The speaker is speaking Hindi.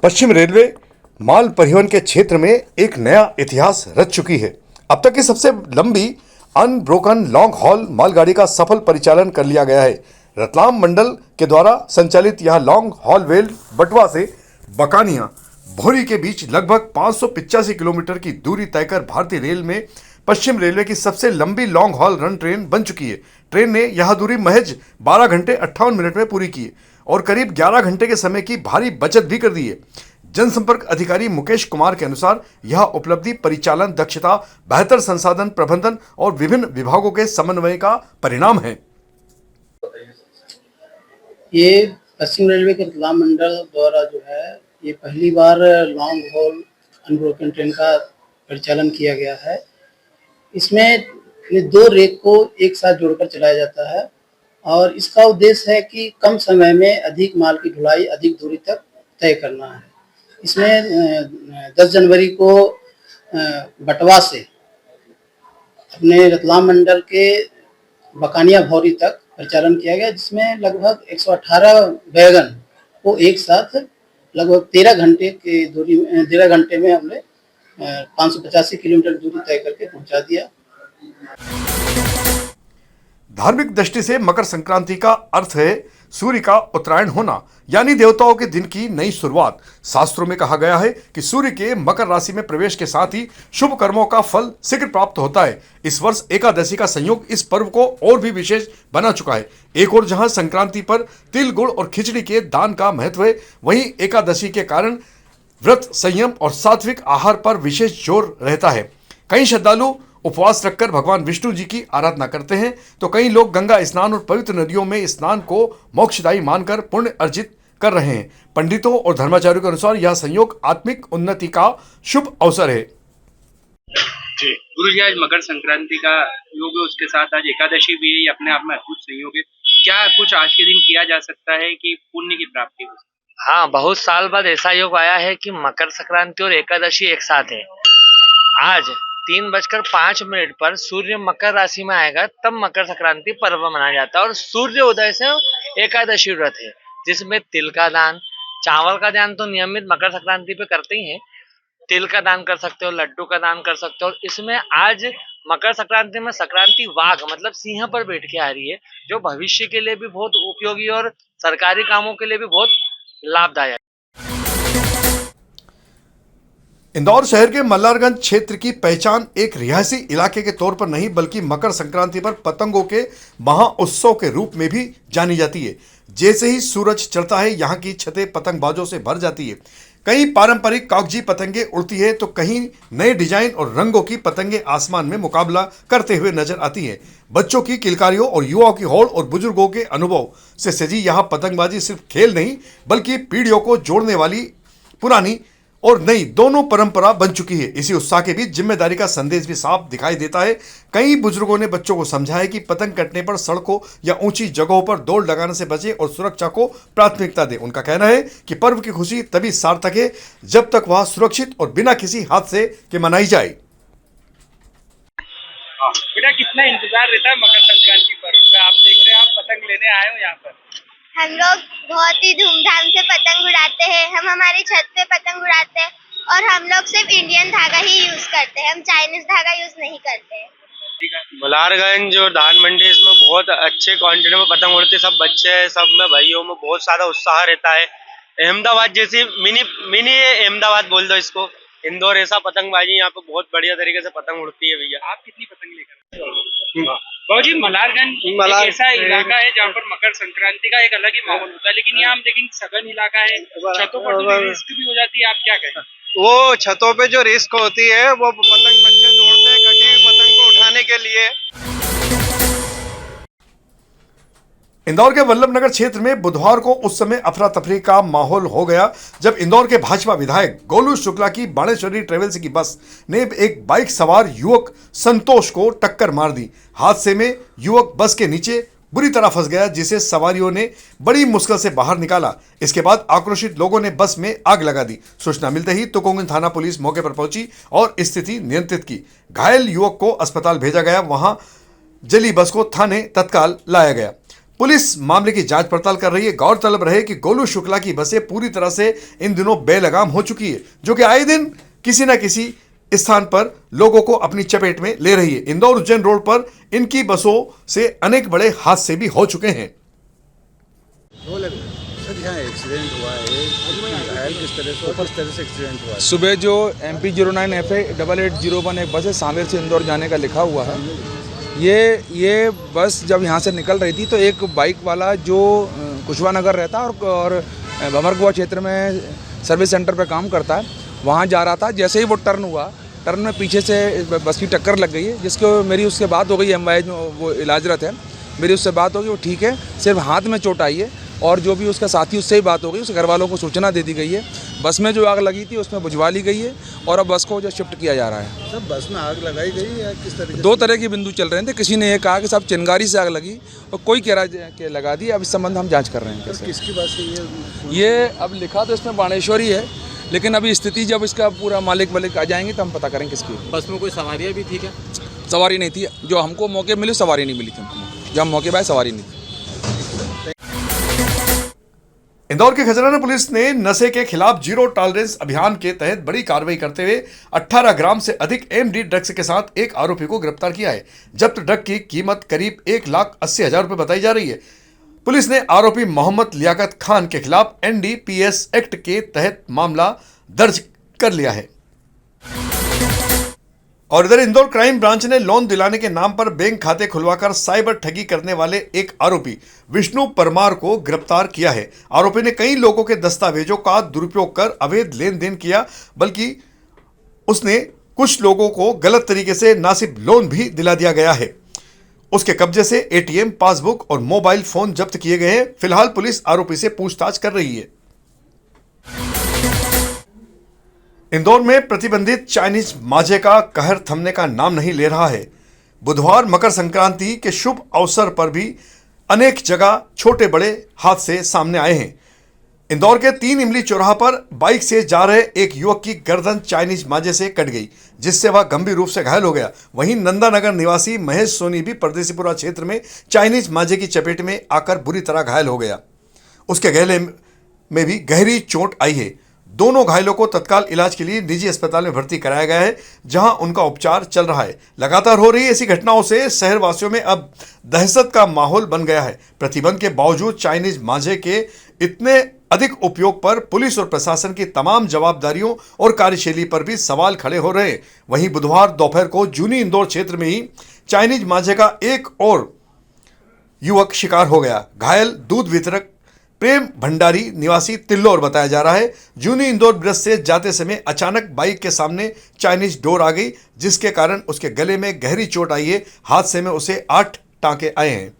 पश्चिम रेलवे माल परिवहन के क्षेत्र में एक नया इतिहास रच चुकी है। अब तक की सबसे लंबी अनब्रोकन लॉन्ग हॉल मालगाड़ी का सफल परिचालन कर लिया गया है। रतलाम मंडल के द्वारा संचालित यह लॉन्ग हॉल रेल बटवा से बकानिया भोरी के बीच लगभग 585 किलोमीटर की दूरी तय कर भारतीय रेल में पश्चिम रेलवे की सबसे लंबी लॉन्ग हॉल रन ट्रेन बन चुकी है। ट्रेन ने यह दूरी महज 12 घंटे 58 मिनट में पूरी की और करीब 11 घंटे के समय की भारी बचत भी कर दी है। जनसंपर्क अधिकारी मुकेश कुमार के अनुसार यह उपलब्धि परिचालन दक्षता, बेहतर संसाधन प्रबंधन और विभिन्न विभागों के समन्वय का परिणाम है। ये पश्चिम रेलवे के रतलाम मंडल द्वारा जो है ये पहली बार लॉन्ग हॉल अनब्रोकन ट्रेन का परिचालन किया गया है। इसमें ये दो रेक को एक साथ जोड़कर चलाया जाता है और इसका उद्देश्य है कि कम समय में अधिक माल की ढुलाई अधिक दूरी तक तय करना है। इसमें 10 जनवरी को बटवा से अपने रतलाम मंडल के बकानिया भौरी तक परिचालन किया गया, जिसमें लगभग 118 वैगन को एक साथ लगभग 13 घंटे में हमने 585 किलोमीटर दूरी तय करके पहुंचा दिया। धार्मिक दृष्टि से मकर संक्रांति का अर्थ है सूर्य का उत्तरायण होना, यानी देवताओं के दिन की नई शुरुआत। शास्त्रों में कहा गया है कि सूर्य के मकर राशि में प्रवेश के साथ ही शुभ कर्मों का फल शीघ्र प्राप्त होता है। इस वर्ष एकादशी का संयोग इस पर्व को और भी विशेष बना चुका है। एक और जहां संक्रांति पर तिल, गुड़ और खिचड़ी के दान का महत्व है, वहीं एकादशी के कारण व्रत, संयम और सात्विक आहार पर विशेष जोर रहता है। कई श्रद्धालु उपवास रखकर भगवान विष्णु जी की आराधना करते हैं, तो कई लोग गंगा स्नान और पवित्र नदियों में स्नान को मोक्षदायी मानकर पुण्य अर्जित कर रहे हैं। पंडितों और धर्माचार्यों के अनुसार यह संयोग आत्मिक उन्नति का शुभ अवसर है। जी गुरु जी, आज मकर संक्रांति का योग है, उसके साथ आज एकादशी भी है। ये अपने आप में अद्भुत संयोग है। क्या कुछ आज के दिन किया जा सकता है कि पुण्य की प्राप्ति हो? हाँ, बहुत साल बाद ऐसा योग आया है कि मकर संक्रांति और एकादशी एक साथ है। आज 3:05 पर सूर्य मकर राशि में आएगा, तब मकर संक्रांति पर्व मनाया जाता है। और सूर्य उदय से एकादशी व्रत है, जिसमें तिल का दान, चावल का दान तो नियमित मकर संक्रांति पे करते ही हैं। तिल का दान कर सकते हो, लड्डू का दान कर सकते हो। और इसमें आज मकर संक्रांति में संक्रांति वाघ मतलब सिंह पर बैठ के आ रही है, जो भविष्य के लिए भी बहुत उपयोगी और सरकारी कामों के लिए भी बहुत लाभदायक। इंदौर शहर के मल्हारगंज क्षेत्र की पहचान एक रिहायशी इलाके के तौर पर नहीं, बल्कि मकर संक्रांति पर पतंगों के महाउत्सव के रूप में भी जानी जाती है। जैसे ही सूरज चढ़ता है, यहाँ की छतें पतंगबाजों से भर जाती है। कहीं पारंपरिक कागजी पतंगे उड़ती है, तो कहीं नए डिजाइन और रंगों की पतंगे आसमान में मुकाबला करते हुए नजर आती हैं। बच्चों की किलकारियों और युवाओं की होड़ और बुजुर्गों के अनुभव से सजी यहाँ पतंगबाजी सिर्फ खेल नहीं, बल्कि पीढ़ियों को जोड़ने वाली पुरानी और नई दोनों परंपरा बन चुकी है। इसी उत्साह के बीच जिम्मेदारी का संदेश भी साफ दिखाई देता है। कई बुजुर्गों ने बच्चों को समझाया कि पतंग कटने पर सड़कों या ऊंची जगहों पर दौड़ लगाने से बचे और सुरक्षा को प्राथमिकता दें। उनका कहना है कि पर्व की खुशी तभी सार्थक है जब तक वह सुरक्षित और बिना किसी हादसे के मनाई जाए। बेटा, कितना इंतजार रहता है मकर संक्रांति पर्व का? आप देख रहे हैं, आप पतंग लेने आए हो यहाँ पर। हम लोग बहुत ही धूमधाम से पतंग उड़ाते हैं। हम हमारी छत पे पतंग उड़ाते हैं और हम लोग सिर्फ इंडियन धागा ही यूज करते हैं, हम चाइनीज धागा यूज नहीं करते हैं। मल्हारगंज और धान मंडी, इसमें बहुत अच्छे क्वांटिटी में पतंग उड़ते, सब बच्चे सब में भाइयों में बहुत सारा उत्साह रहता है। अहमदाबाद जैसी मिनी अहमदाबाद बोल दो इसको, इंदौर ऐसा पतंगबाजी यहाँ पे बहुत बढ़िया तरीके से पतंग उड़ती है। भैया, आप कितनी पतंग लेकर? बाबूजी, मल्हारगंज एक ऐसा इलाका है जहाँ पर मकर संक्रांति का एक अलग ही माहौल होता है, लेकिन यहाँ हम देखेंगे सघन इलाका है, छतों पर तो रिस्क भी हो जाती है। आप क्या कहें? वो छतों पे जो रिस्क होती है, वो पतंग बच्चे दौड़ते हैं कटी हुई पतंग को उठाने के लिए। इंदौर के वल्लभ नगर क्षेत्र में बुधवार को उस समय अफरा तफरी का माहौल हो गया जब इंदौर के भाजपा विधायक गोलू शुक्ला की बाणेश्वरी ट्रेवल्स की बस ने एक बाइक सवार युवक संतोष को टक्कर मार दी। हादसे में युवक बस के नीचे बुरी तरह फंस गया, जिसे सवारियों ने बड़ी मुश्किल से बाहर निकाला। इसके बाद आक्रोशित लोगों ने बस में आग लगा दी। सूचना मिलते ही तुकोंगन थाना पुलिस मौके पर पहुंची और स्थिति नियंत्रित की। घायल युवक को अस्पताल भेजा गया, वहां जली बस को थाने तत्काल लाया गया। पुलिस मामले की जांच पड़ताल कर रही है। गौरतलब रहे कि गोलू शुक्ला की बसें पूरी तरह से इन दिनों बेलगाम हो चुकी है, जो कि आए दिन किसी न किसी स्थान पर लोगों को अपनी चपेट में ले रही है। इंदौर उज्जैन रोड पर इनकी बसों से अनेक बड़े हादसे भी हो चुके हैं। सर यहाँ एक्सीडेंट हुआ है, घायल किस तरह से एक्सीडेंट हुआ है? सुबह जो MP 09 FA 8801 एक बस है सांवेर से इंदौर जाने का लिखा हुआ है। ये बस जब यहाँ से निकल रही थी तो एक बाइक वाला जो कुशवा नगर रहता है और भमरकुआ क्षेत्र में सर्विस सेंटर पर काम करता है, वहाँ जा रहा था। जैसे ही वो टर्न हुआ, टर्न में पीछे से बस की टक्कर लग गई है, जिसको मेरी उससे बात हो गई। MY वो इलाजरत है, मेरी उससे बात हो गई, वो ठीक है, सिर्फ हाथ में चोट आई है। और जो भी उसका साथी, उससे ही बात हो गई, उसके घर वालों को सूचना दे दी गई है। बस में जो आग लगी थी उसमें बुझवा ली गई है और अब बस को जो शिफ्ट किया जा रहा है। सब बस में आग लगाई गई या किस तरीके? दो तरह के बिंदु चल रहे थे। किसी ने ये कहा कि साहब चिंगारी से आग लगी और कोई कह रहा है कि लगा दी। अब इस संबंध हम जांच कर रहे हैं। सर किसकी बस है ये अब लिखा तो इसमें बाणेश्वरी है, लेकिन अभी स्थिति जब इसका पूरा मालिक आ जाएंगे तो हम पता करेंगे किसकी। बस में कोई सवारियाँ भी थी क्या? सवारी नहीं थी, जो हमको मौके मिले सवारी नहीं मिली थी हमको, जब हम मौके पर सवारी नहीं थी। इंदौर के खजराना पुलिस ने नशे के खिलाफ जीरो टॉलरेंस अभियान के तहत बड़ी कार्रवाई करते हुए 18 ग्राम से अधिक MD ड्रग्स के साथ एक आरोपी को गिरफ्तार किया है। जब्त ड्रग की कीमत करीब 1,80,000 रुपए बताई जा रही है। पुलिस ने आरोपी मोहम्मद लियाकत खान के खिलाफ NDPS एक्ट के तहत मामला दर्ज कर लिया है। और इधर इंदौर क्राइम ब्रांच ने लोन दिलाने के नाम पर बैंक खाते खुलवाकर साइबर ठगी करने वाले एक आरोपी विष्णु परमार को गिरफ्तार किया है। आरोपी ने कई लोगों के दस्तावेजों का दुरुपयोग कर अवैध लेन देन किया, बल्कि उसने कुछ लोगों को गलत तरीके से नासिब लोन भी दिला दिया गया है। उसके कब्जे से ATM, पासबुक और मोबाइल फोन जब्त किए गए हैं। फिलहाल पुलिस आरोपी से पूछताछ कर रही है। इंदौर में प्रतिबंधित चाइनीज माजे का कहर थमने का नाम नहीं ले रहा है। बुधवार मकर संक्रांति के शुभ अवसर पर भी अनेक जगह छोटे बड़े हादसे सामने आए हैं। इंदौर के 3 इमली चौराहा पर बाइक से जा रहे एक युवक की गर्दन चाइनीज माजे से कट गई, जिससे वह गंभीर रूप से घायल हो गया। वहीं नंदानगर निवासी महेश सोनी भी परदेसीपुरा क्षेत्र में चाइनीज माजे की चपेट में आकर बुरी तरह घायल हो गया। उसके गले में भी गहरी चोट आई है। दोनों घायलों को तत्काल इलाज के लिए निजी अस्पताल में भर्ती कराया गया है, जहां उनका उपचार चल रहा है। लगातार हो रही ऐसी घटनाओं से शहरवासियों में अब दहशत का माहौल बन गया है। प्रतिबंध के बावजूद चाइनीज मांझे के इतने अधिक उपयोग पर पुलिस और प्रशासन की तमाम जवाबदारियों और कार्यशैली पर भी सवाल खड़े हो रहे हैं। वहीं बुधवार दोपहर को जूनी इंदौर क्षेत्र में ही चाइनीज मांझे का एक और युवक शिकार हो गया। घायल दूध वितरक प्रेम भंडारी निवासी तिल्लोर बताया जा रहा है। जूनी इंदौर ब्रिज से जाते समय अचानक बाइक के सामने चाइनीज डोर आ गई, जिसके कारण उसके गले में गहरी चोट आई है। हादसे में उसे 8 टांके आए हैं।